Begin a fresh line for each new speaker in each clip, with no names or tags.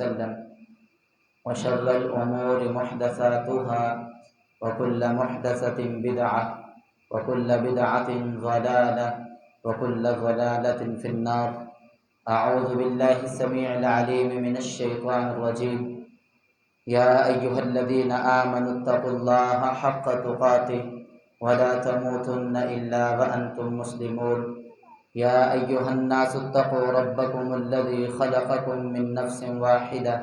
وسلم وشر الأمور محدثاتها وكل محدثة بدعة وكل بدعة ضلالة وكل ضلالة في النار. أعوذ بالله السميع العليم من الشيطان الرجيم. يا أيها الذين آمنوا اتقوا الله حق تقاته ولا تموتن إلا وأنتم مسلمون. يا أيها الناس اتقوا ربكم الذي خلقكم من نفس واحدة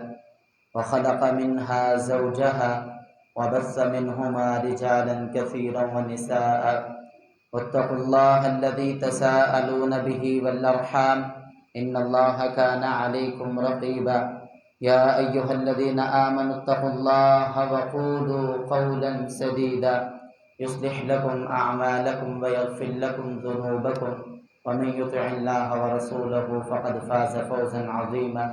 وخلق منها زوجها وبث منهما رجالا كثيرا ونساء واتقوا الله الذي تساءلون به والأرحام إن الله كان عليكم رقيبا. يا أيها الذين آمنوا اتقوا الله وقولوا قولا سديدا يصلح لكم أعمالكم ويغفر لكم ذنوبكم ومن يطع الله ورسوله فقد فاز فوزا عظيما.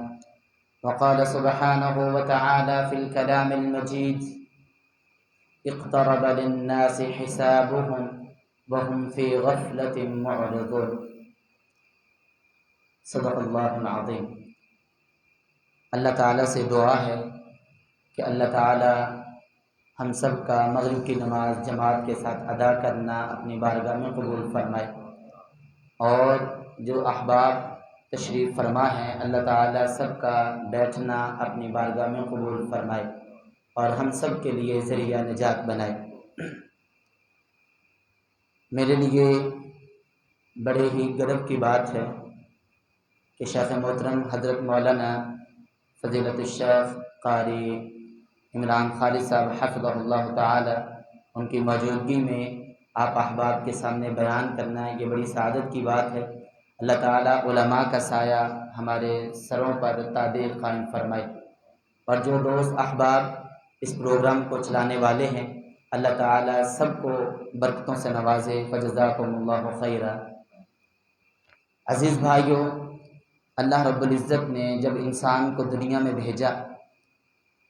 وقال سبحانه وتعالى في الكلام المجيد: اقترب للناس حسابهم وهم في غفلة معرضون. صدق اللہ العظیم. اللہ تعالیٰ سے دعا ہے کہ اللہ تعالیٰ ہم سب کا مغرب کی نماز جماعت کے ساتھ ادا کرنا اپنی بارگاہ میں قبول فرمائے، اور جو احباب تشریف فرما ہیں اللہ تعالیٰ سب کا بیٹھنا اپنی بارگاہ میں قبول فرمائے اور ہم سب کے لیے ذریعہ نجات بنائے. میرے لیے بڑے ہی گرو کی بات ہے کہ شیخ محترم حضرت مولانا فضیلت الشیخ قاری عمران خالد صاحب حفظہ اللہ تعالی ان کی موجودگی میں آپ احباب کے سامنے بیان کرنا ہے. یہ بڑی سعادت کی بات ہے. اللہ تعالیٰ علماء کا سایہ ہمارے سروں پر تعدیل قائم فرمائے، اور جو دوست احباب اس پروگرام کو چلانے والے ہیں اللہ تعالیٰ سب کو برکتوں سے نوازے. فجزاکم اللہ خیرا. عزیز بھائیوں، اللہ رب العزت نے جب انسان کو دنیا میں بھیجا،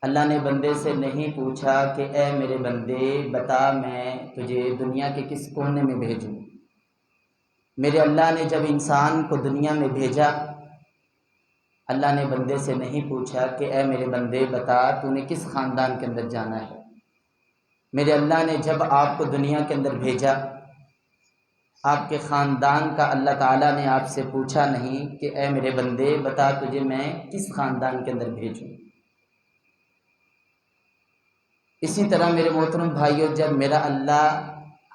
اللہ نے بندے سے نہیں پوچھا کہ اے میرے بندے بتا میں تجھے دنیا کے کس کونے میں بھیجوں. میرے اللہ نے جب انسان کو دنیا میں بھیجا، اللہ نے بندے سے نہیں پوچھا کہ اے میرے بندے بتا تو نے کس خاندان کے اندر جانا ہے. میرے اللہ نے جب آپ کو دنیا کے اندر بھیجا، آپ کے خاندان کا اللہ تعالیٰ نے آپ سے پوچھا نہیں کہ اے میرے بندے بتا تجھے میں کس خاندان کے اندر بھیجوں. اسی طرح میرے محترم بھائیوں، جب میرا اللہ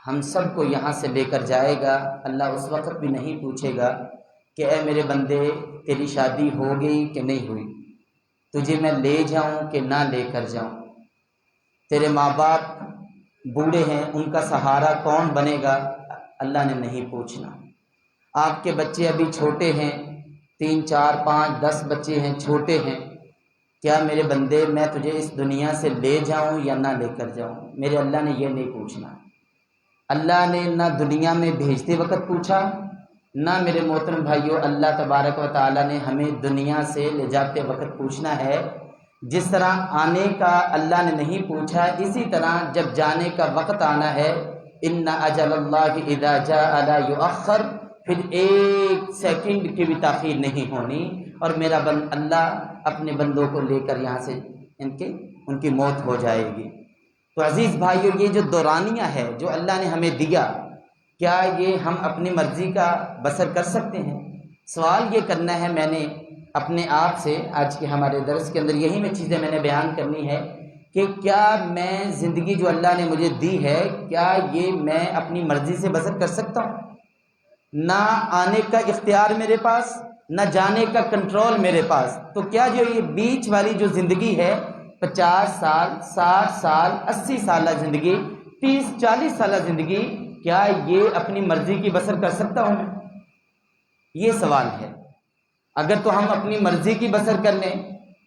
ہم سب کو یہاں سے لے کر جائے گا، اللہ اس وقت بھی نہیں پوچھے گا کہ اے میرے بندے تیری شادی ہو گئی کہ نہیں ہوئی، تجھے میں لے جاؤں کہ نہ لے کر جاؤں، تیرے ماں باپ بوڑھے ہیں ان کا سہارا کون بنے گا. اللہ نے نہیں پوچھنا. آپ کے بچے ابھی چھوٹے ہیں، 3 4 5 10 بچے ہیں، چھوٹے ہیں، کیا میرے بندے میں تجھے اس دنیا سے لے جاؤں یا نہ لے کر جاؤں. میرے اللہ نے یہ نہیں پوچھنا. اللہ نے نہ دنیا میں بھیجتے وقت پوچھا، نہ میرے محترم بھائیوں اللہ تبارک و تعالیٰ نے ہمیں دنیا سے لے جاتے وقت پوچھنا ہے. جس طرح آنے کا اللہ نے نہیں پوچھا، اسی طرح جب جانے کا وقت آنا ہے، ان اجل اللہ اذا جاء لا یؤخر، پھر 1 سیکنڈ کی بھی تاخیر نہیں ہونی، اور میرا اللہ اپنے بندوں کو لے کر یہاں سے ان کی موت ہو جائے گی. تو عزیز بھائیوں، یہ جو دورانیہ ہے جو اللہ نے ہمیں دیا، کیا یہ ہم اپنی مرضی کا بسر کر سکتے ہیں؟ سوال یہ کرنا ہے میں نے اپنے آپ سے. آج کے ہمارے درس کے اندر یہی میں چیزیں میں نے بیان کرنی ہے کہ کیا میں زندگی جو اللہ نے مجھے دی ہے، کیا یہ میں اپنی مرضی سے بسر کر سکتا ہوں؟ نہ آنے کا اختیار میرے پاس، نہ جانے کا کنٹرول میرے پاس. تو کیا جو یہ بیچ والی جو زندگی ہے، 50 سال 60 سال 80 سالہ زندگی، 30 40 سالہ زندگی، کیا یہ اپنی مرضی کی بسر کر سکتا ہوں میں؟ یہ سوال ہے. اگر تو ہم اپنی مرضی کی بسر کر لیں،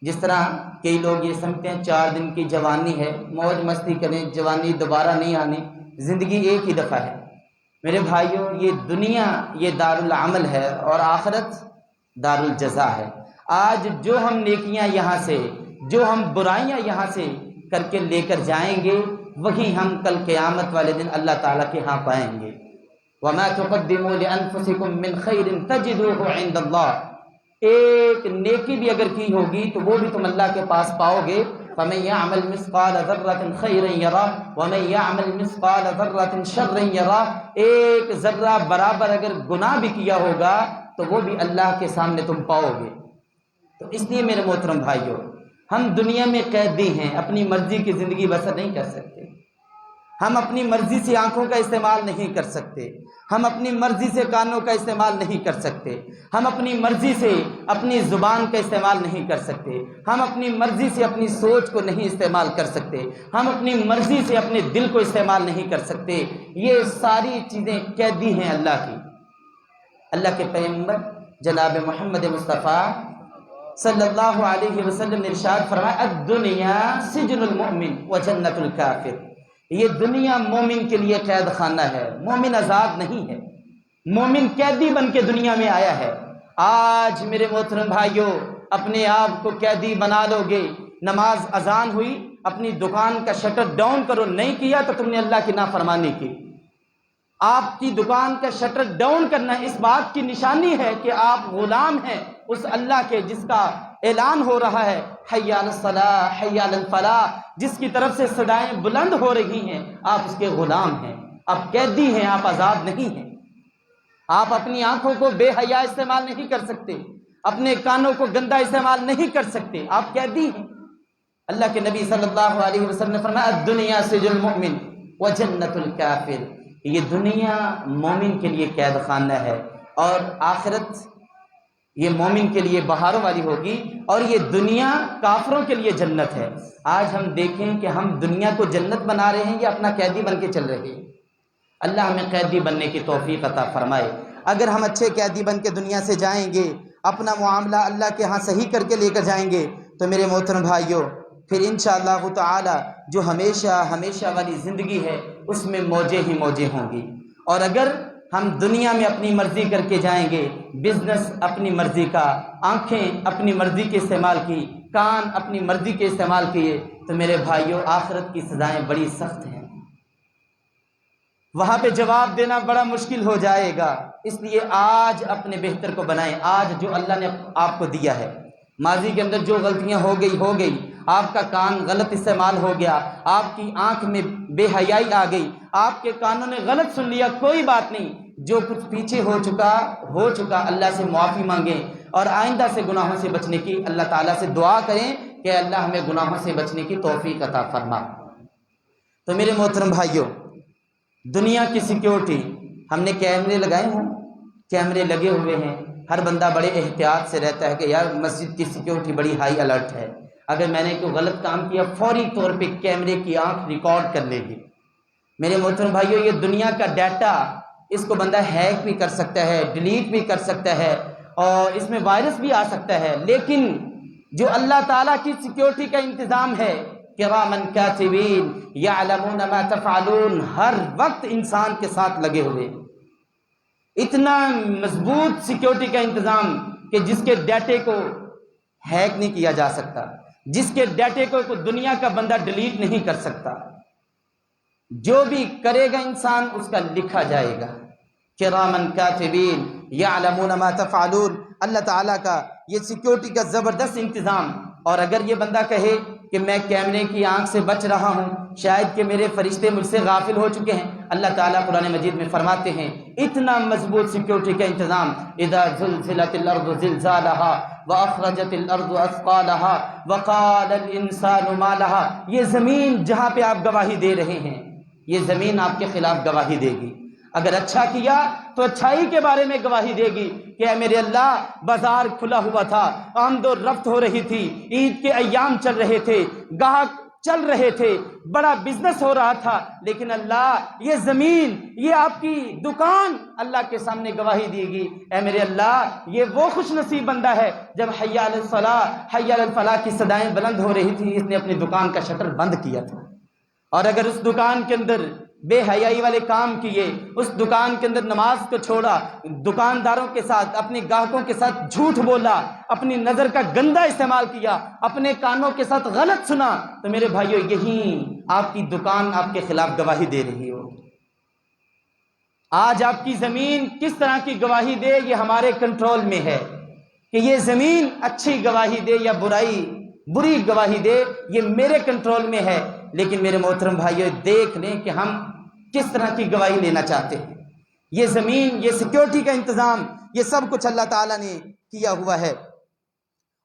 جس طرح کئی لوگ یہ سمجھتے ہیں 4 دن کی جوانی ہے، موج مستی کریں، جوانی دوبارہ نہیں آنی، زندگی ایک ہی دفعہ ہے. میرے بھائیوں، یہ دنیا یہ دار العمل ہے اور آخرت دار الجزا ہے. آج جو ہم نیکیاں یہاں سے، جو ہم برائیاں یہاں سے کر کے لے کر جائیں گے، وہی ہم کل قیامت والے دن اللہ تعالیٰ کے ہاں پائیں گے. وَمَا تُقَدِّمُوا لِأَنفُسِكُم مِّن خَيْرٍ تَجِدُوهُ عِندَ اللَّهِ ایک نیکی بھی اگر کی ہوگی تو وہ بھی تم اللہ کے پاس پاؤ گے. فَمَن يَعْمَلْ مِثْقَالَ ذَرَّةٍ خَيْرًا يَرَهُ وَمَن يَعْمَلْ مِثْقَالَ ذَرَّةٍ شَرًّا يَرَهُ. ایک ذرہ برابر اگر گناہ بھی کیا ہوگا تو وہ بھی اللہ کے سامنے تم پاؤ گے. تو اس لیے میرے محترم بھائیوں، ہم دنیا میں قیدی ہیں، اپنی مرضی کی زندگی بسر نہیں کر سکتے. ہم اپنی مرضی سے آنکھوں کا استعمال نہیں کر سکتے، ہم اپنی مرضی سے کانوں کا استعمال نہیں کر سکتے، ہم اپنی مرضی سے اپنی زبان کا استعمال نہیں کر سکتے، ہم اپنی مرضی سے اپنی سوچ کو نہیں استعمال کر سکتے، ہم اپنی مرضی سے اپنے دل کو استعمال نہیں کر سکتے. یہ ساری چیزیں قیدی ہیں اللہ کی. اللہ کے پیغمبر جناب محمد مصطفیٰ صلی اللہ علیہ وسلم نے ارشاد فرمایا الدنیا سجن المؤمن وجنت الکافر. یہ دنیا مومن کے لیے قید خانہ ہے، مومن آزاد نہیں ہے، مومن قیدی بن کے دنیا میں آیا ہے. آج میرے محترم بھائیوں اپنے آپ کو قیدی بنا لو گے. نماز اذان ہوئی، اپنی دکان کا شٹر ڈاؤن کرو، نہیں کیا تو تم نے اللہ کی نافرمانی کی. آپ کی دکان کا شٹر ڈاؤن کرنا اس بات کی نشانی ہے کہ آپ غلام ہیں اس اللہ کے جس کا اعلان ہو رہا ہے حی علی الصلاح حی علی الفلاح، جس کی طرف سے صدائیں بلند ہو رہی ہیں. آپ اس کے غلام ہیں، آپ قیدی ہیں، آپ آزاد نہیں ہیں. آپ اپنی آنکھوں کو بے حیا استعمال نہیں کر سکتے، اپنے کانوں کو گندا استعمال نہیں کر سکتے، آپ قیدی ہیں. اللہ کے نبی صلی اللہ علیہ وسلم نے فرمایا الدنیا سجن المؤمن وجنت الکافر. یہ دنیا مومن کے لیے قید خانہ ہے اور آخرت یہ مومن کے لیے بہاروں والی ہوگی، اور یہ دنیا کافروں کے لیے جنت ہے. آج ہم دیکھیں کہ ہم دنیا کو جنت بنا رہے ہیں یا اپنا قیدی بن کے چل رہے ہیں. اللہ ہمیں قیدی بننے کی توفیق عطا فرمائے. اگر ہم اچھے قیدی بن کے دنیا سے جائیں گے، اپنا معاملہ اللہ کے ہاں صحیح کر کے لے کر جائیں گے، تو میرے محترم بھائیوں پھر انشاءاللہ تعالی جو ہمیشہ والی زندگی ہے اس میں موجیں ہی موجیں ہوں گی. اور اگر ہم دنیا میں اپنی مرضی کر کے جائیں گے، بزنس اپنی مرضی کا، آنکھیں اپنی مرضی کے استعمال کی، کان اپنی مرضی کے استعمال کیے، تو میرے بھائیوں آخرت کی سزائیں بڑی سخت ہیں. وہاں پہ جواب دینا بڑا مشکل ہو جائے گا. اس لیے آج اپنے بہتر کو بنائیں. آج جو اللہ نے آپ کو دیا ہے، ماضی کے اندر جو غلطیاں ہو گئی، آپ کا کان غلط استعمال ہو گیا، آپ کی آنکھ میں بے حیائی آ گئی، آپ کے کانوں نے غلط سن لیا، کوئی بات نہیں. جو کچھ پیچھے ہو چکا اللہ سے معافی مانگیں اور آئندہ سے گناہوں سے بچنے کی اللہ تعالیٰ سے دعا کریں کہ اللہ ہمیں گناہوں سے بچنے کی توفیق عطا فرما. تو میرے محترم بھائیوں، دنیا کی سیکیورٹی ہم نے کیمرے لگائے ہیں، کیمرے لگے ہوئے ہیں. ہر بندہ بڑے احتیاط سے رہتا ہے کہ یار مسجد کی سیکیورٹی بڑی ہائی الرٹ ہے، اگر میں نے کوئی غلط کام کیا فوری طور پہ کیمرے کی آنکھ ریکارڈ کر لے گی. میرے محترم بھائیوں، یہ دنیا کا ڈیٹا، اس کو بندہ ہیک بھی کر سکتا ہے، ڈیلیٹ بھی کر سکتا ہے، اور اس میں وائرس بھی آ سکتا ہے. لیکن جو اللہ تعالیٰ کی سیکیورٹی کا انتظام ہے، کرامن کاتبین یعلمون ما تفعلون، ہر وقت انسان کے ساتھ لگے ہوئے. اتنا مضبوط سیکیورٹی کا انتظام کہ جس کے ڈیٹے کو ہیک نہیں کیا جا سکتا، جس کے ڈیٹے کو دنیا کا بندہ ڈیلیٹ نہیں کر سکتا. جو بھی کرے گا انسان اس کا لکھا جائے گا. کرامن کاتبین یعلمون ما تفعلون، اللہ تعالیٰ کا یہ سیکیورٹی کا زبردست انتظام. اور اگر یہ بندہ کہے کہ میں کیمرے کی آنکھ سے بچ رہا ہوں، شاید کہ میرے فرشتے مجھ سے غافل ہو چکے ہیں، اللہ تعالیٰ قرآن مجید میں فرماتے ہیں اتنا مضبوط سیکیورٹی کا انتظام. اذا زلزلت الارض زلزالها واخرجت الارض اثقالها وقال الانسان ما لها. یہ زمین جہاں پہ آپ گواہی دے رہے ہیں، یہ زمین آپ کے خلاف گواہی دے گی. اگر اچھا کیا تو اچھائی کے بارے میں گواہی دے گی کہ اے میرے اللہ بازار کھلا ہوا تھا، آمد و رفت ہو رہی تھی، عید کے ایام چل رہے تھے، گاہک چل رہے تھے، بڑا بزنس ہو رہا تھا، لیکن اللہ یہ زمین، یہ آپ کی دکان اللہ کے سامنے گواہی دے گی اے میرے اللہ یہ وہ خوش نصیب بندہ ہے جب حی علی الصلاح حی علی الفلاح کی صدائیں بلند ہو رہی تھی اس نے اپنی دکان کا شٹر بند کیا تھا. اور اگر اس دکان کے اندر بے حیائی والے کام کیے، اس دکان کے اندر نماز کو چھوڑا، دکانداروں کے ساتھ اپنے گاہکوں کے ساتھ جھوٹ بولا، اپنی نظر کا گندا استعمال کیا، اپنے کانوں کے ساتھ غلط سنا، تو میرے بھائیوں یہی آپ کی دکان آپ کے خلاف گواہی دے رہی ہو. آج آپ کی زمین کس طرح کی گواہی دے یہ ہمارے کنٹرول میں ہے کہ یہ زمین اچھی گواہی دے یا بری گواہی دے، یہ میرے کنٹرول میں ہے، لیکن میرے محترم بھائیو دیکھ لیں کہ ہم کس طرح کی گواہی لینا چاہتے ہیں۔ یہ زمین، یہ سیکیورٹی کا انتظام، یہ سب کچھ اللہ تعالیٰ نے کیا ہوا ہے۔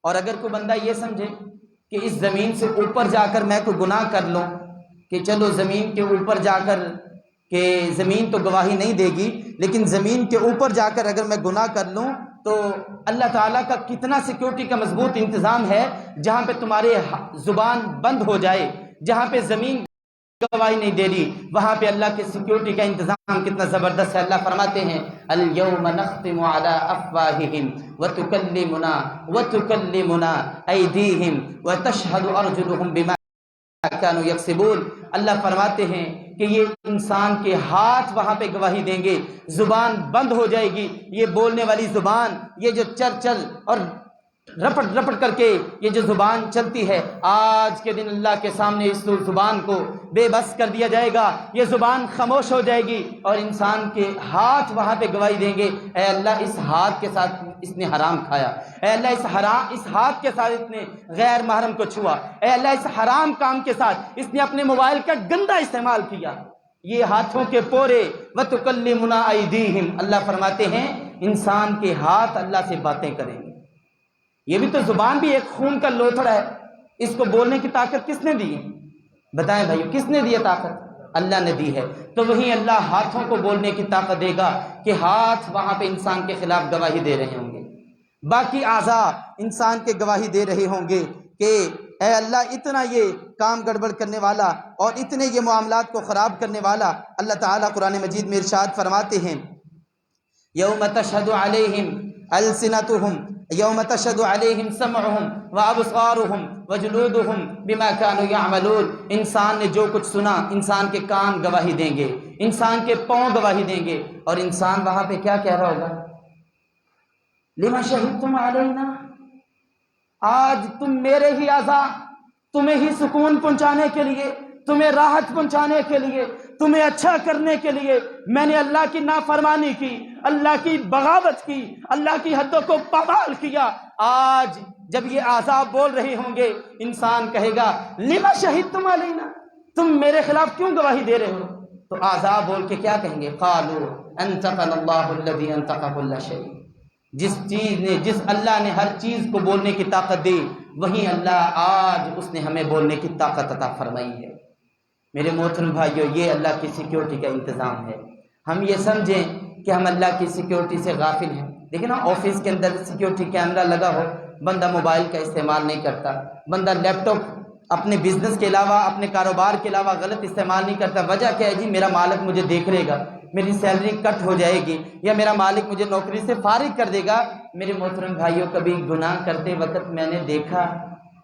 اور اگر کوئی بندہ یہ سمجھے کہ اس زمین سے اوپر جا کر میں کوئی گناہ کر لوں، کہ چلو زمین کے اوپر جا کر، کہ زمین تو گواہی نہیں دے گی، لیکن زمین کے اوپر جا کر اگر میں گناہ کر لوں تو اللہ تعالیٰ کا کتنا سیکیورٹی کا مضبوط انتظام ہے، جہاں پہ تمہارے زبان بند ہو جائے، جہاں پہ زمین گواہی نہیں دے رہی، وہاں پہ اللہ کے سیکیورٹی کا انتظام کتنا زبردست ہے۔ اللہ فرماتے ہیں اليوم نختم على افواہہم وتکلمنا ایدیہم وتشہد ارجلہم بما كانوا یکسبون۔ اللہ فرماتے ہیں کہ یہ انسان کے ہاتھ وہاں پہ گواہی دیں گے، زبان بند ہو جائے گی، یہ بولنے والی زبان، یہ جو چل اور رپٹ کر کے یہ جو زبان چلتی ہے، آج کے دن اللہ کے سامنے اس زبان کو بے بس کر دیا جائے گا، یہ زبان خاموش ہو جائے گی اور انسان کے ہاتھ وہاں پہ گواہی دیں گے، اے اللہ اس ہاتھ کے ساتھ اس نے حرام کھایا، اے اللہ اس ہاتھ کے ساتھ اس نے غیر محرم کو چھوا، اے اللہ اس حرام کام کے ساتھ اس نے اپنے موبائل کا گندا استعمال کیا۔ یہ ہاتھوں کے پورے وَتُكَلِّمُنَا أَيْدِيهِمْ، اللہ فرماتے ہیں انسان کے ہاتھ اللہ سے باتیں کریں گے۔ یہ بھی تو زبان بھی ایک خون کا لوتھڑا ہے، اس کو بولنے کی طاقت کس نے دی ہے؟ بتائیں بھائیو، کس نے دی ہے طاقت؟ اللہ نے دی ہے۔ تو وہی اللہ ہاتھوں کو بولنے کی طاقت دے گا کہ ہاتھ وہاں پہ انسان کے خلاف گواہی دے رہے ہوں گے، باقی اعضاء انسان کے گواہی دے رہے ہوں گے کہ اے اللہ اتنا یہ کام گڑبڑ کرنے والا اور اتنے یہ معاملات کو خراب کرنے والا۔ اللہ تعالیٰ قرآن مجید میں ارشاد فرماتے ہیں یوم تشہد علیہم السنتہم یوم تشہد علیہم سمعہم وابصارہم وجلودہم بما کانوا یعملون۔ انسان نے جو کچھ سنا، انسان کے کان گواہی دیں گے، انسان کے پاؤں گواہی دیں گے، اور انسان وہاں پہ کیا کہہ رہا ہوگا؟ لما شہدتم علینا، آج تم میرے ہی اعضاء، تمہیں ہی سکون پہنچانے کے لیے، تمہیں راحت پہنچانے کے لیے، تمہیں اچھا کرنے کے لیے میں نے اللہ کی نافرمانی کی، اللہ کی بغاوت کی، اللہ کی حدوں کو پامال کیا۔ آج جب یہ اعضاء بول رہے ہوں گے، انسان کہے گا لما شہدتم علینا، تم میرے خلاف کیوں گواہی دے رہے ہو؟ تو اعضاء بول کے کیا کہیں گے؟ قالوا انطقنا اللہ الذی انطق کل شیء۔ جس اللہ نے ہر چیز کو بولنے کی طاقت دی، وہی اللہ آج اس نے ہمیں بولنے کی طاقت عطا فرمائی ہے۔ میرے محترم بھائیو، یہ اللہ کی سیکیورٹی کا انتظام ہے۔ ہم یہ سمجھیں کہ ہم اللہ کی سیکیورٹی سے غافل ہیں، لیکن آفس کے اندر سیکیورٹی کیمرہ لگا ہو، بندہ موبائل کا استعمال نہیں کرتا، بندہ لیپ ٹاپ اپنے بزنس کے علاوہ، اپنے کاروبار کے علاوہ غلط استعمال نہیں کرتا۔ وجہ کیا ہے جی؟ میرا مالک مجھے دیکھ لے گا، میری سیلری کٹ ہو جائے گی، یا میرا مالک مجھے نوکری سے فارغ کر دے گا۔ میرے محترم بھائیوں، کبھی گناہ کرتے وقت میں نے دیکھا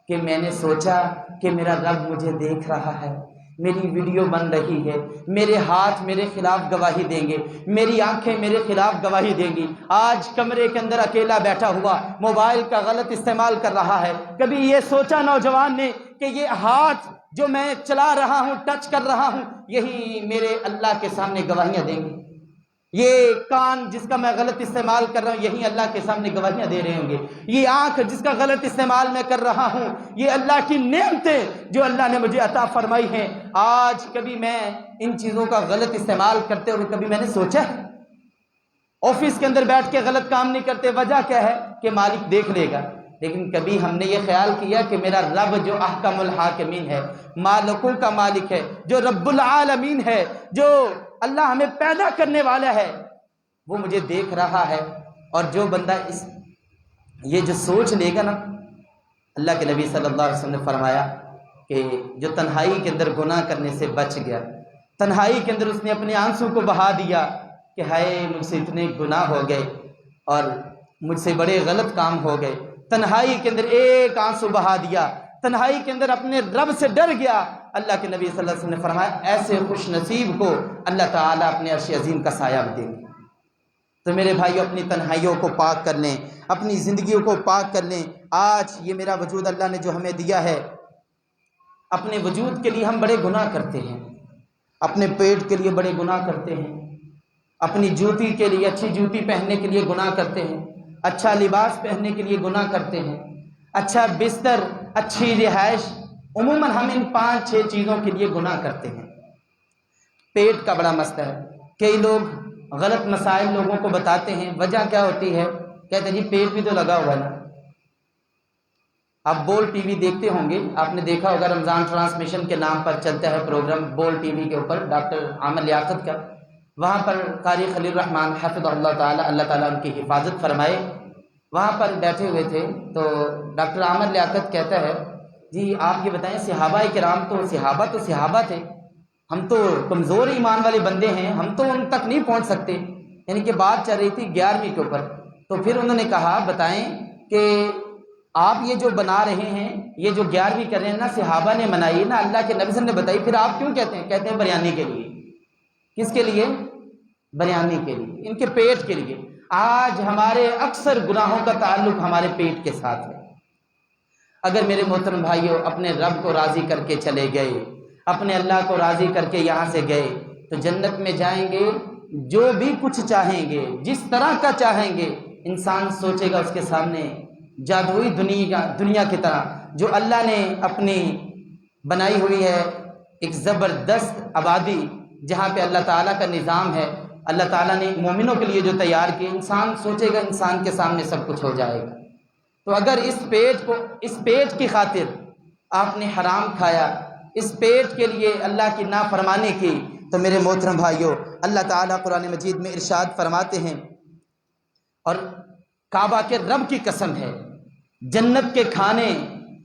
کہ میں نے سوچا کہ میرا رب مجھے دیکھ رہا ہے، میری ویڈیو بن رہی ہے، میرے ہاتھ میرے خلاف گواہی دیں گے، میری آنکھیں میرے خلاف گواہی دیں گی۔ آج کمرے کے اندر اکیلا بیٹھا ہوا موبائل کا غلط استعمال کر رہا ہے، کبھی یہ سوچا نوجوان نے کہ یہ ہاتھ جو میں چلا رہا ہوں، ٹچ کر رہا ہوں، یہی میرے اللہ کے سامنے گواہیاں دیں گے؟ یہ کان جس کا میں غلط استعمال کر رہا ہوں، یہی اللہ کے سامنے گواہیاں دے رہے ہوں گے۔ یہ آنکھ جس کا غلط استعمال میں کر رہا ہوں، یہ اللہ کی نعمتیں جو اللہ نے مجھے عطا فرمائی ہیں۔ آج کبھی میں ان چیزوں کا غلط استعمال کرتے ہوئے کبھی میں نے سوچا ہے؟ آفس کے اندر بیٹھ کے غلط کام نہیں کرتے، وجہ کیا ہے؟ کہ مالک دیکھ لے گا۔ لیکن کبھی ہم نے یہ خیال کیا کہ میرا رب جو احکم الحاکمین ہے، مالکوں کا مالک ہے، جو رب العالمین ہے، جو اللہ ہمیں پیدا کرنے والا ہے، وہ مجھے دیکھ رہا ہے؟ اور جو بندہ یہ جو سوچ لے گا نا، اللہ کے نبی صلی اللہ علیہ وسلم نے فرمایا کہ جو تنہائی کے اندر گناہ کرنے سے بچ گیا، تنہائی کے اندر اس نے اپنے آنسو کو بہا دیا کہ ہائے مجھ سے اتنے گناہ ہو گئے اور مجھ سے بڑے غلط کام ہو گئے، تنہائی کے اندر ایک آنسو بہا دیا، تنہائی کے اندر اپنے رب سے ڈر گیا، اللہ کے نبی صلی اللہ علیہ وسلم نے فرمایا ایسے خوش نصیب کو اللہ تعالیٰ اپنے عرش عظیم کا سایہ بھی دیں گے۔ تو میرے بھائیو، اپنی تنہائیوں کو پاک کر لیں، اپنی زندگیوں کو پاک کر لیں۔ آج یہ میرا وجود اللہ نے جو ہمیں دیا ہے، اپنے وجود کے لیے ہم بڑے گناہ کرتے ہیں، اپنے پیٹ کے لیے بڑے گناہ کرتے ہیں، اپنی جوتی کے لیے، اچھی جوتی پہننے کے لیے گناہ کرتے ہیں، اچھا لباس پہننے کے لیے گناہ کرتے ہیں، اچھا بستر، اچھی رہائش، عموماً ہم ان 5-6 چیزوں کے لیے گناہ کرتے ہیں۔ پیٹ کا بڑا مسئلہ ہے، کئی لوگ غلط مسائل لوگوں کو بتاتے ہیں، وجہ کیا ہوتی ہے؟ کہتے ہیں جی پیٹ بھی تو لگا ہوا ہے نا۔ آپ بول ٹی وی دیکھتے ہوں گے، آپ نے دیکھا ہوگا رمضان ٹرانسمیشن کے نام پر چلتا ہے پروگرام بول ٹی وی کے اوپر ڈاکٹر عامر لیاقت کا، وہاں پر قاری خلیل الرحمن حفظ اللہ تعالیٰ، اللہ تعالیٰ ان کی حفاظت فرمائے، وہاں پر بیٹھے ہوئے تھے تو ڈاکٹر عامر لیاقت کہتا ہے جی آپ یہ بتائیں صحابہ کرام تو صحابہ تھے، ہم تو کمزور ایمان والے بندے ہیں، ہم تو ان تک نہیں پہنچ سکتے، یعنی کہ بات چل رہی تھی 11ویں کے اوپر۔ تو پھر انہوں نے کہا بتائیں کہ آپ یہ جو بنا رہے ہیں، یہ جو 11ویں کر رہے ہیں، نہ صحابہ نے منائی نہ اللہ کے نبی صلی اللہ علیہ وسلم نے بتائی، پھر آپ کیوں کہتے ہیں؟ کہتے ہیں بریانی کے لیے۔ کس کے لیے؟ بریانی کے لیے، ان کے پیٹ کے لیے۔ آج ہمارے اکثر گناہوں کا تعلق ہمارے پیٹ کے ساتھ ہے۔ اگر میرے محترم بھائیوں اپنے رب کو راضی کر کے چلے گئے، اپنے اللہ کو راضی کر کے یہاں سے گئے تو جنت میں جائیں گے، جو بھی کچھ چاہیں گے، جس طرح کا چاہیں گے، انسان سوچے گا اس کے سامنے جادوئی دنیا کی طرح جو اللہ نے اپنی بنائی ہوئی ہے ایک زبردست آبادی، جہاں پہ اللہ تعالیٰ کا نظام ہے، اللہ تعالیٰ نے مومنوں کے لیے جو تیار کی، انسان سوچے گا انسان کے سامنے سب کچھ ہو جائے گا۔ تو اگر اس پیٹ کی خاطر آپ نے حرام کھایا، اس پیٹ کے لیے اللہ کی نافرمانی کی، تو میرے محترم بھائیوں اللہ تعالیٰ قرآن مجید میں ارشاد فرماتے ہیں، اور کعبہ کے رب کی قسم ہے، جنت کے کھانے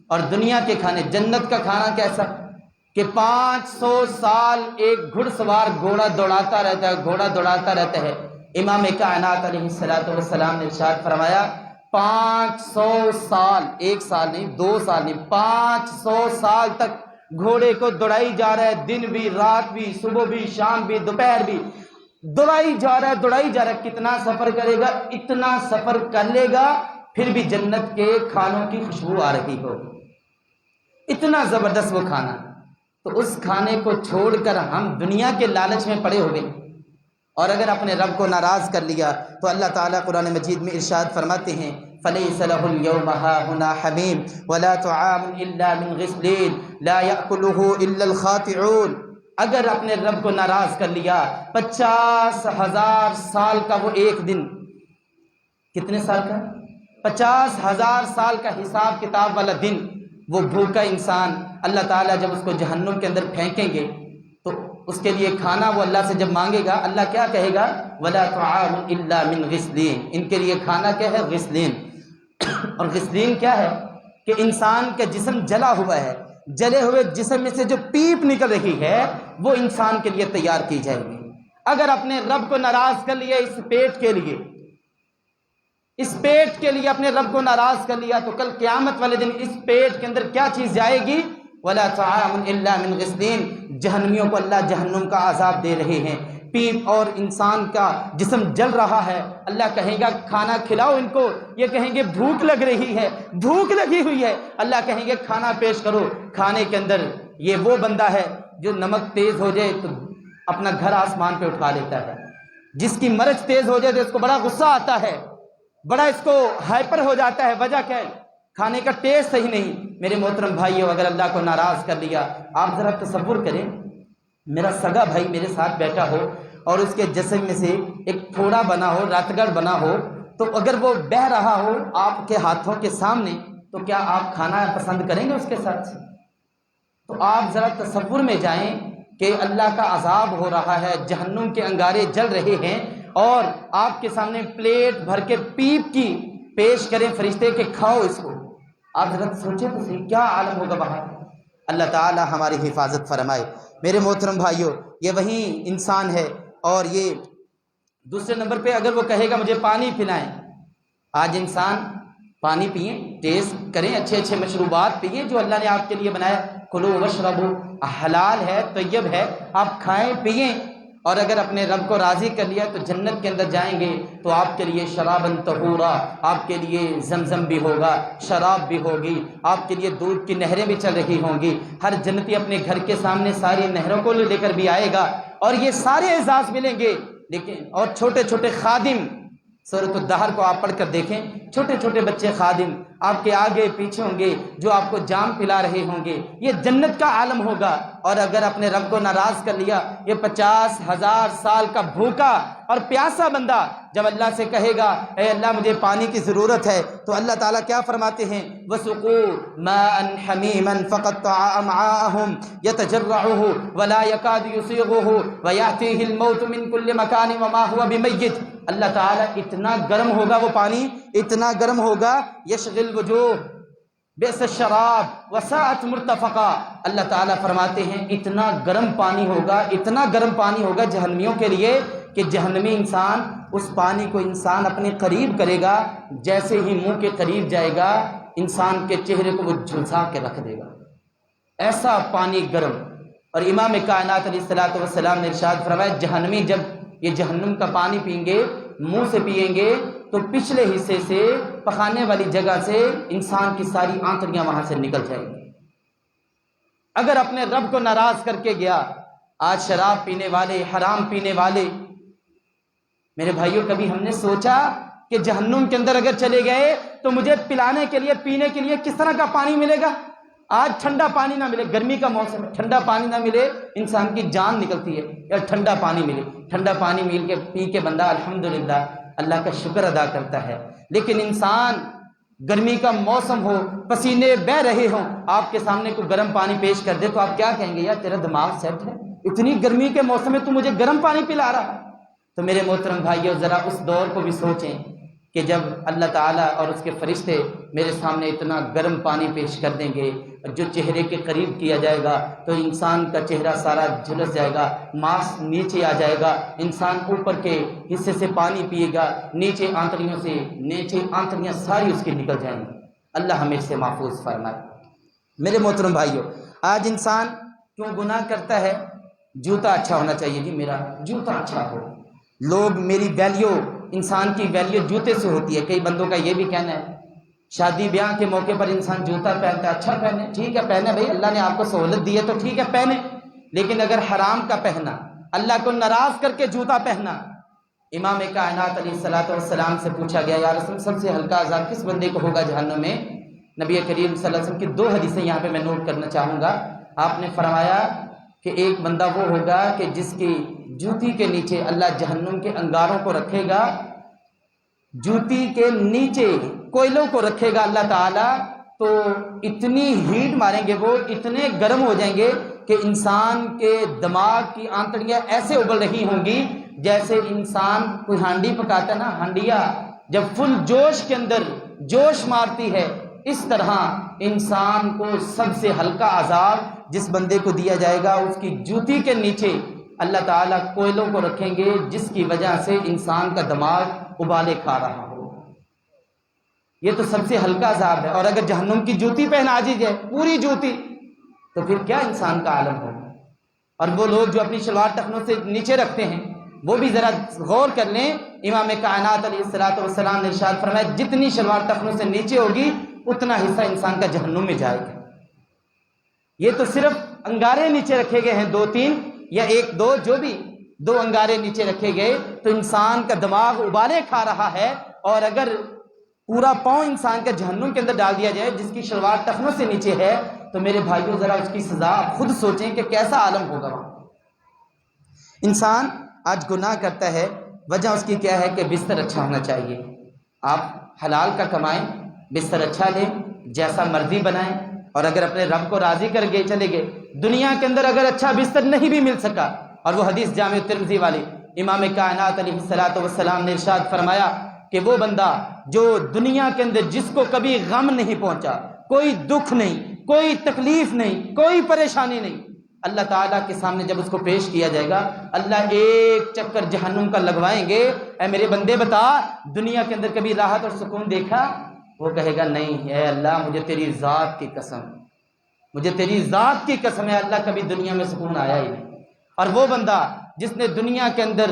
اور دنیا کے کھانے، جنت کا کھانا کیسا کہ 500 سال ایک گھڑ سوار گھوڑا دوڑاتا رہتا ہے۔ امام کائنات علیہ السلام نے ارشاد فرمایا 500 سال، 1 سال نہیں، 2 سال نہیں، 500 سال تک گھوڑے کو دوڑائی جا رہا ہے، دن بھی رات بھی، صبح بھی شام بھی دوپہر بھی، دوڑائی جا رہا ہے۔ کتنا سفر کرے گا؟ اتنا سفر کر لے گا پھر بھی جنت کے کھانوں کی خوشبو آ رہی ہو، اتنا زبردست وہ کھانا۔ تو اس کھانے کو چھوڑ کر ہم دنیا کے لالچ میں پڑے ہوئے، اور اگر اپنے رب کو ناراض کر لیا تو اللہ تعالیٰ قرآن مجید میں ارشاد فرماتے ہیں فَلَيْسَ لَهُ الْيَوْمَ هَاهُنَا حَمِيمٌ وَلَا طَعَامٌ إِلَّا مِنْ غِسْلِينٍ لَا يَأْكُلُهُ إِلَّا الْخَاطِعُونَ۔ اگر اپنے رب کو ناراض کر لیا، 50,000 سال کا وہ ایک دن، کتنے سال کا؟ 50,000 سال کا حساب کتاب والا دن، وہ بھوکا انسان اللہ تعالیٰ جب اس کو جہنم کے اندر پھینکیں گے تو اس کے لیے کھانا وہ اللہ سے جب مانگے گا، اللہ کیا کہے گا؟ وَلَا طَعَامٌ إِلَّا مِنْ غِسْلِينٍ۔ ان کے لیے کھانا کیا ہے؟ غسلین۔ اور غسلین کیا ہے؟ کہ انسان کا جسم جلا ہوا ہے، جلے ہوئے جسم میں سے جو پیپ نکل رہی ہے وہ انسان کے لیے تیار کی جائے گی۔ اگر اپنے رب کو ناراض کر لیا اس پیٹ کے لیے، اپنے رب کو ناراض کر لیا، تو کل قیامت والے دن اس پیٹ کے اندر کیا چیز جائے گی؟ وَلَا طَعَامٌ إِلَّا مِنْ غِسْلِينٍ۔ جہنمیوں کو اللہ جہنم کا عذاب دے رہے ہیں، پیپ اور انسان کا جسم جل رہا ہے، اللہ کہے گا کھانا کھلاؤ ان کو، یہ کہیں گے بھوک لگ رہی ہے، بھوک لگی ہوئی ہے، اللہ کہیں گے کھانا پیش کرو۔ کھانے کے اندر یہ وہ بندہ ہے جو نمک تیز ہو جائے تو اپنا گھر آسمان پہ اٹھا لیتا ہے، جس کی مرچ تیز ہو جائے تو اس کو بڑا غصہ آتا ہے، بڑا اس کو ہائپر ہو جاتا ہے، وجہ کیا ہے؟ کھانے کا ٹیسٹ صحیح نہیں۔ میرے محترم بھائیوں اگر اللہ کو ناراض کر لیا، آپ ذرا تصور کریں میرا سگا بھائی میرے ساتھ بیٹھا ہو اور اس کے جسم میں سے ایک پھوڑا بنا ہو، راتگڑ بنا ہو، تو اگر وہ بہہ رہا ہو آپ کے ہاتھوں کے سامنے تو کیا آپ کھانا پسند کریں گے اس کے ساتھ؟ تو آپ ذرا تصور میں جائیں کہ اللہ کا عذاب ہو رہا ہے، جہنم کے انگارے جل رہے ہیں اور آپ کے سامنے پلیٹ بھر کے پیپ کی پیش کریں فرشتے کہ کھاؤ اس کو، آپ ذرا سوچیں تو صحیح کیا عالم ہوگا باہر۔ اللہ تعالی ہماری حفاظت فرمائے۔ میرے محترم بھائیوں یہ وہی انسان ہے، اور یہ دوسرے نمبر پہ اگر وہ کہے گا مجھے پانی پلائیں، آج انسان پانی پئیں، ٹیسٹ کریں، اچھے اچھے مشروبات پئیں جو اللہ نے آپ کے لیے بنایا، کلوا واشربوا، حلال ہے، طیب ہے، آپ کھائیں پئیں، اور اگر اپنے رب کو راضی کر لیا تو جنت کے اندر جائیں گے تو آپ کے لیے شرابن طہورا، آپ کے لیے زمزم بھی ہوگا، شراب بھی ہوگی، آپ کے لیے دودھ کی نہریں بھی چل رہی ہوں گی، ہر جنتی اپنے گھر کے سامنے ساری نہروں کو لے کر بھی آئے گا اور یہ سارے اعزاز ملیں گے، لیکن اور چھوٹے چھوٹے خادم سورۃ الدہر کو آپ پڑھ کر دیکھیں، چھوٹے چھوٹے بچے خادم آپ کے آگے پیچھے ہوں گے جو آپ کو جام پلا رہے ہوں گے، یہ جنت کا عالم ہوگا۔ اور اگر اپنے رب کو ناراض کر لیا، یہ 50,000 سال کا بھوکا اور پیاسا بندہ جب اللہ سے کہے گا اے اللہ مجھے پانی کی ضرورت ہے، تو اللہ تعالیٰ کیا فرماتے ہیں؟ وَسُقُوا مَاءً حَمِيمًا فَقَطَّعَ أَمْعَاءَهُمْ يَتَجَرَّعُهُ وَلَا يَكَادُ يُسِيغُهُ وَيَأْتِيهِ الْمَوْتُ مِنْ كُلِّ مَكَانٍ وَمَا هُوَ بِمَيِّتٍ۔ اللہ تعالیٰ اتنا گرم ہوگا وہ پانی، اتنا گرم ہوگا، یشغل وجوہ بئس الشراب وساءت مرتفقا۔ اللہ تعالیٰ فرماتے ہیں اتنا گرم پانی ہوگا، اتنا گرم پانی ہوگا جہنمیوں کے لیے کہ جہنمی انسان اس پانی کو انسان اپنے قریب کرے گا، جیسے ہی منہ کے قریب جائے گا انسان کے چہرے کو وہ جھلسا کے رکھ دے گا، ایسا پانی گرم۔ اور امام کائنات علیہ الصلوۃ والسلام نے ارشاد فرمایا جہنمی جب یہ جہنم کا پانی پئیں گے، منہ سے پئیں گے، تو پچھلے حصے سے پخانے والی جگہ سے انسان کی ساری آنتڑیاں وہاں سے نکل جائیں گی۔ اگر اپنے رب کو ناراض کر کے گیا، آج شراب پینے والے، حرام پینے والے، میرے بھائیوں کبھی ہم نے سوچا کہ جہنم کے اندر اگر چلے گئے تو مجھے پلانے کے لیے، پینے کے لیے کس طرح کا پانی ملے گا؟ آج ٹھنڈا پانی نہ ملے، گرمی کا موسم ہے، ٹھنڈا پانی نہ ملے انسان کی جان نکلتی ہے، یا ٹھنڈا پانی ملے، ٹھنڈا پانی مل کے پی کے بندہ الحمدللہ اللہ کا شکر ادا کرتا ہے۔ لیکن انسان گرمی کا موسم ہو، پسینے بہہ رہے ہوں، آپ کے سامنے کوئی گرم پانی پیش کر دے تو آپ کیا کہیں گے؟ یار تیرا دماغ سیٹ ہے، اتنی گرمی کے موسم میں تو مجھے گرم پانی پلا رہا ہے۔ تو میرے محترم بھائیو ذرا اس دور کو بھی سوچیں کہ جب اللہ تعالیٰ اور اس کے فرشتے میرے سامنے اتنا گرم پانی پیش کر دیں گے، جو چہرے کے قریب کیا جائے گا تو انسان کا چہرہ سارا جھلس جائے گا، ماس نیچے آ جائے گا، انسان اوپر کے حصے سے پانی پیے گا، نیچے آنتڑیاں ساری اس کی نکل جائیں گی۔ اللہ ہمیں اس سے محفوظ فرمائے۔ میرے محترم بھائیو، آج انسان کیوں گناہ کرتا ہے؟ جوتا اچھا ہونا چاہیے، جی میرا جوتا اچھا ہو، لوگ میری ویلیو، انسان کی ویلیو جوتے سے ہوتی ہے۔ کئی بندوں کا یہ بھی کہنا ہے شادی بیاہ کے موقع پر انسان جوتا پہنتا ہے، اچھا پہنے، ٹھیک ہے پہنے بھائی، اللہ نے آپ کو سہولت دی ہے تو ٹھیک ہے پہنے، لیکن اگر حرام کا پہنا، اللہ کو ناراض کر کے جوتا پہنا۔ امام کائنات علیہ الصلوۃ والسلام سے پوچھا گیا یا رسول سب سے ہلکا عذاب کس بندے کو ہوگا جہنم میں؟ نبی کریم صلی اللہ علیہ وسلم کی 2 حدیثیں یہاں پہ میں نوٹ کرنا چاہوں گا۔ آپ نے فرمایا کہ ایک بندہ وہ ہوگا کہ جس کی جوتی کے نیچے اللہ جہنم کے انگاروں کو رکھے گا، جوتی کے نیچے کوئلوں کو رکھے گا اللہ تعالیٰ، تو اتنی ہیٹ ماریں گے وہ، اتنے گرم ہو جائیں گے کہ انسان کے دماغ کی آنتڑیاں ایسے ابل رہی ہوں گی جیسے انسان کوئی ہانڈی پکاتا ہے نا، ہانڈیا جب فل جوش کے اندر جوش مارتی ہے، اس طرح انسان کو سب سے ہلکا عذاب جس بندے کو دیا جائے گا، اس کی جوتی کے نیچے اللہ تعالیٰ کوئلوں کو رکھیں گے جس کی وجہ سے انسان کا دماغ ابالے کھا رہا ہو۔ یہ تو سب سے ہلکا عذاب ہے۔ اور اگر جہنم کی جوتی پہنا دی جائے، پوری جوتی، تو پھر کیا انسان کا عالم ہوگا۔ اور وہ لوگ جو اپنی شلوار ٹخنوں سے نیچے رکھتے ہیں، وہ بھی ذرا غور کر لیں۔ امام کائنات علیہ الصلوۃ والسلام نے ارشاد فرمایا جتنی شلوار ٹخنوں سے نیچے ہوگی اتنا حصہ انسان کا جہنم میں جائے گا۔ یہ تو صرف انگارے نیچے رکھے گئے ہیں 2-3 یا 1-2، جو بھی 2 انگارے نیچے رکھے گئے تو انسان کا دماغ ابالے کھا رہا ہے۔ اور اگر پورا پاؤں انسان کا جہنم کے اندر ڈال دیا جائے جس کی شلوار ٹخنوں سے نیچے ہے، تو میرے بھائیوں ذرا اس کی سزا آپ خود سوچیں کہ کیسا عالم ہوگا وہاں۔ انسان آج گناہ کرتا ہے، وجہ اس کی کیا ہے کہ بستر اچھا ہونا چاہیے۔ آپ حلال کا کمائیں، بستر اچھا لیں، جیسا مرضی بنائیں، اور اگر اپنے رب کو راضی کر گئے چلے گئے۔ دنیا کے اندر اگر اچھا بستر نہیں بھی مل سکا، اور وہ حدیث جامع ترمذی والی، امام کائنات علیہ الصلوۃ والسلام نے ارشاد فرمایا کہ وہ بندہ جو دنیا کے اندر جس کو کبھی غم نہیں پہنچا، کوئی دکھ نہیں، کوئی تکلیف نہیں، کوئی پریشانی نہیں، اللہ تعالیٰ کے سامنے جب اس کو پیش کیا جائے گا، اللہ ایک چکر جہنم کا لگوائیں گے، اے میرے بندے بتا دنیا کے اندر کبھی راحت اور سکون دیکھا؟ وہ کہے گا نہیں، اے اللہ مجھے تیری ذات کی قسم، مجھے تیری ذات کی قسم ہے اللہ کبھی دنیا میں سکون آیا ہی نہیں۔ اور وہ بندہ جس نے دنیا کے اندر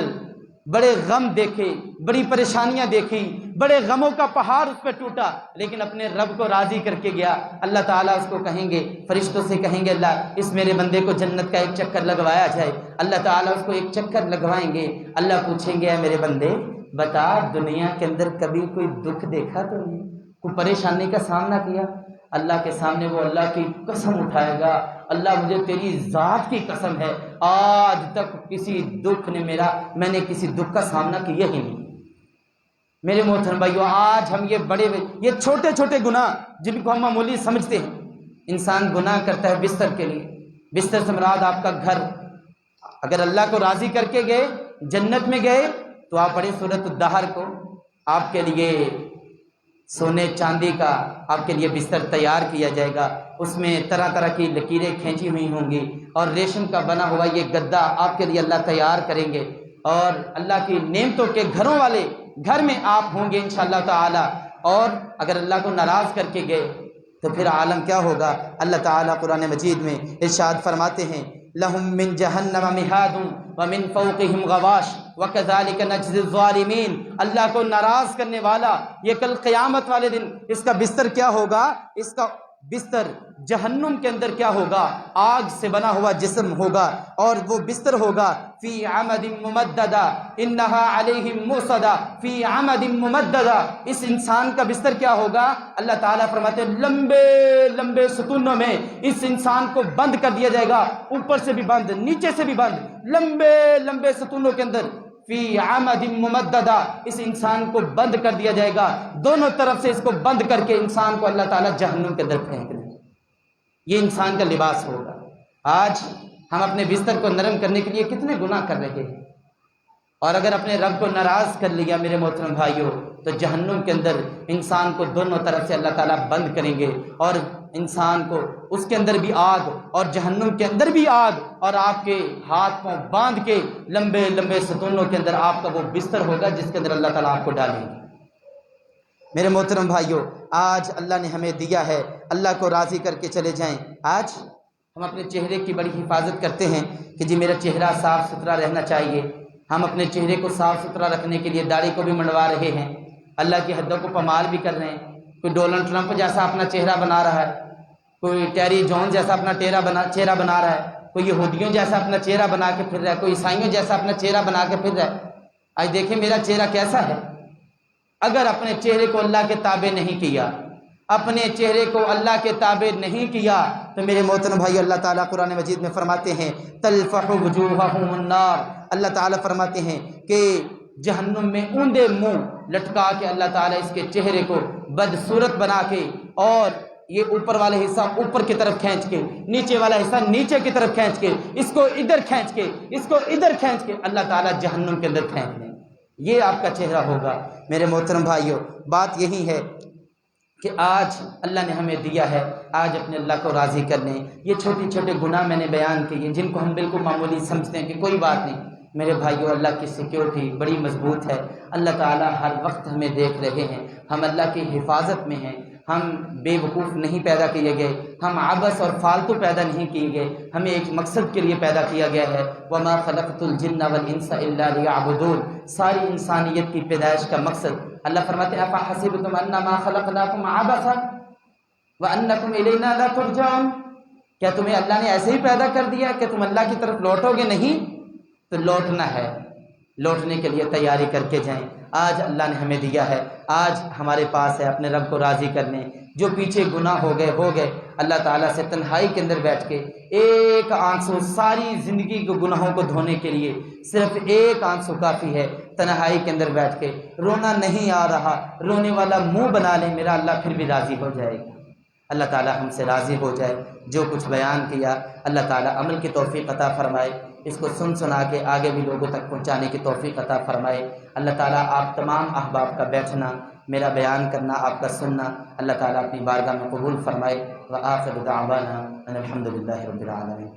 بڑے غم دیکھے، بڑی پریشانیاں دیکھی، بڑے غموں کا پہاڑ اس پہ ٹوٹا، لیکن اپنے رب کو راضی کر کے گیا، اللہ تعالیٰ اس کو کہیں گے، فرشتوں سے کہیں گے اللہ اس میرے بندے کو جنت کا ایک چکر لگوایا جائے۔ اللہ تعالیٰ اس کو ایک چکر لگوائیں گے، اللہ پوچھیں گے اے میرے بندے بتا دنیا کے اندر کبھی کوئی دکھ دیکھا تو نہیں، کوئی پریشانی کا سامنا کیا؟ اللہ کے سامنے وہ اللہ کی قسم اٹھائے گا، اللہ مجھے تیری ذات کی قسم ہے آج تک کسی دکھ نے میں نے کسی دکھ کا سامنا کیا ہی نہیں۔ میرے محترم بھائیو، آج ہم یہ چھوٹے چھوٹے گناہ جن کو ہم معمولی سمجھتے ہیں، انسان گناہ کرتا ہے بستر کے لیے، بستر سے مراد آپ کا گھر۔ اگر اللہ کو راضی کر کے گئے، جنت میں گئے، تو آپ پڑھیں سورۃ الدہر کو، آپ کے لیے سونے چاندی کا آپ کے لیے بستر تیار کیا جائے گا، اس میں طرح طرح کی لکیریں کھینچی ہوئی ہوں گی، اور ریشم کا بنا ہوا یہ گدا آپ کے لیے اللہ تیار کریں گے، اور اللہ کی نعمتوں کے گھروں والے گھر میں آپ ہوں گے انشاءاللہ تعالی۔ اور اگر اللہ کو ناراض کر کے گئے تو پھر عالم کیا ہوگا؟ اللہ تعالیٰ قرآن مجید میں ارشاد فرماتے ہیں لَهُم مِّن جَهَنَّمَ مِہَادٌ وَمِن فَوْقِهِمْ غَوَاشٍ وَكَذَلِكَ نَجْزِي الظَّالِمِينَ۔ اللہ کو ناراض کرنے والا یہ کل قیامت والے دن اس کا بستر کیا ہوگا؟ اس کا بستر جہنم کے اندر کیا ہوگا؟ آگ سے بنا ہوا جسم ہوگا، اور وہ بستر ہوگا فی عمد ممددہ انہا علیہم مؤصدہ، فی عمد ممددہ۔ اس انسان کا بستر کیا ہوگا؟ اللہ تعالیٰ فرماتے ہیں لمبے لمبے ستونوں میں اس انسان کو بند کر دیا جائے گا، اوپر سے بھی بند، نیچے سے بھی بند، لمبے لمبے ستونوں کے اندر فی عمد ممددہ اس انسان کو بند کر دیا جائے گا، دونوں طرف سے اس کو بند کر کے انسان کو اللہ تعالیٰ جہنم کے اندر پھینک دیں۔ یہ انسان کا لباس ہوگا۔ آج ہم اپنے بستر کو نرم کرنے کے لیے کتنے گناہ کر رہے ہیں، اور اگر اپنے رب کو ناراض کر لیا میرے محترم بھائیوں تو جہنم کے اندر انسان کو دونوں طرف سے اللہ تعالیٰ بند کریں گے، اور انسان کو اس کے اندر بھی آگ اور جہنم کے اندر بھی آگ، اور آپ کے ہاتھ پاؤں باندھ کے لمبے لمبے ستونوں کے اندر آپ کا وہ بستر ہوگا جس کے اندر اللہ تعالیٰ آپ کو ڈالیں گے۔ میرے محترم بھائیوں، آج اللہ نے ہمیں دیا ہے، اللہ کو راضی کر کے چلے جائیں۔ آج ہم اپنے چہرے کی بڑی حفاظت کرتے ہیں کہ جی میرا چہرہ صاف ستھرا رہنا چاہیے، ہم اپنے چہرے کو صاف ستھرا رکھنے کے لیے داڑھی کو بھی منڈوا رہے ہیں، اللہ کی حدوں کو پامال بھی کر رہے ہیں۔ کوئی ڈونلڈ ٹرمپ جیسا اپنا چہرہ بنا رہا ہے، کوئی ٹیری جون جیسا اپنا چہرہ بنا رہا ہے، کوئی یہودیوں جیسا اپنا چہرہ بنا کے پھر رہا ہے، کوئی عیسائیوں جیسا اپنا چہرہ بنا کے پھر رہا ہے۔ آج دیکھیں میرا چہرہ کیسا ہے۔ اگر اپنے چہرے کو اللہ کے تابع نہیں کیا، اپنے چہرے کو اللہ کے تابع نہیں کیا تو میرے محترم بھائی اللہ تعالیٰ قرآن مجید میں فرماتے ہیں تلفح وجوہہم النار، اللہ تعالیٰ فرماتے ہیں کہ جہنم میں اوندے منہ لٹکا کے اللہ تعالیٰ اس کے چہرے کو بدصورت بنا کے، اور یہ اوپر والا حصہ اوپر کی طرف کھینچ کے، نیچے والا حصہ نیچے کی طرف کھینچ کے، اس کو ادھر کھینچ کے، اس کو ادھر کھینچ کے اللہ تعالیٰ جہنم کے اندر پھینک دیں۔ یہ آپ کا چہرہ ہوگا۔ میرے محترم بھائیوں، بات یہی ہے کہ آج اللہ نے ہمیں دیا ہے، آج اپنے اللہ کو راضی کرنے، یہ چھوٹے چھوٹے گناہ میں نے بیان کیے جن کو ہم بالکل معمولی سمجھتے ہیں کہ کوئی بات نہیں۔ میرے بھائیوں، اللہ کی سیکیورٹی بڑی مضبوط ہے، اللہ تعالیٰ ہر وقت ہمیں دیکھ رہے ہیں، ہم اللہ کی حفاظت میں ہیں، ہم بے وقوف نہیں پیدا کیے گئے، ہم عبث اور فالتو پیدا نہیں کیے گئے، ہمیں ایک مقصد کے لیے پیدا کیا گیا ہے۔ وَمَا خَلَقْتُ الْجِنَّ وَالْإِنسَ إِلَّا لِيَعْبُدُونَ، ساری انسانیت کی پیدائش کا مقصد اللہ فرماتے ہیں أَفَحَسِبْتُمْ أَنَّمَا خَلَقْنَاكُمْ عَبَثًا وَأَنَّكُمْ إِلَيْنَا لَا تُرْجَعُونَ، کیا تمہیں اللہ نے ایسے ہی پیدا کر دیا کہ تم اللہ کی طرف لوٹو گے؟ نہیں، تو لوٹنا ہے، لوٹنے کے لیے تیاری کر کے جائیں۔ آج اللہ نے ہمیں دیا ہے، آج ہمارے پاس ہے اپنے رب کو راضی کرنے۔ جو پیچھے گناہ ہو گئے اللہ تعالیٰ سے تنہائی کے اندر بیٹھ کے ایک آنسو، ساری زندگی کے گناہوں کو دھونے کے لیے صرف ایک آنسو کافی ہے۔ تنہائی کے اندر بیٹھ کے رونا نہیں آ رہا، رونے والا منہ بنا لیں، میرا اللہ پھر بھی راضی ہو جائے گا۔ اللہ تعالیٰ ہم سے راضی ہو جائے۔ جو کچھ بیان کیا اللہ تعالیٰ عمل کی توفیق عطا فرمائے، اس کو سنا کے آگے بھی لوگوں تک پہنچانے کی توفیق عطا فرمائے۔ اللہ تعالیٰ آپ تمام احباب کا بیٹھنا، میرا بیان کرنا، آپ کا سننا اللہ تعالیٰ اپنی بارگاہ میں قبول فرمائے۔ وآخر دعوانا ان الحمد للہ رب العالمین۔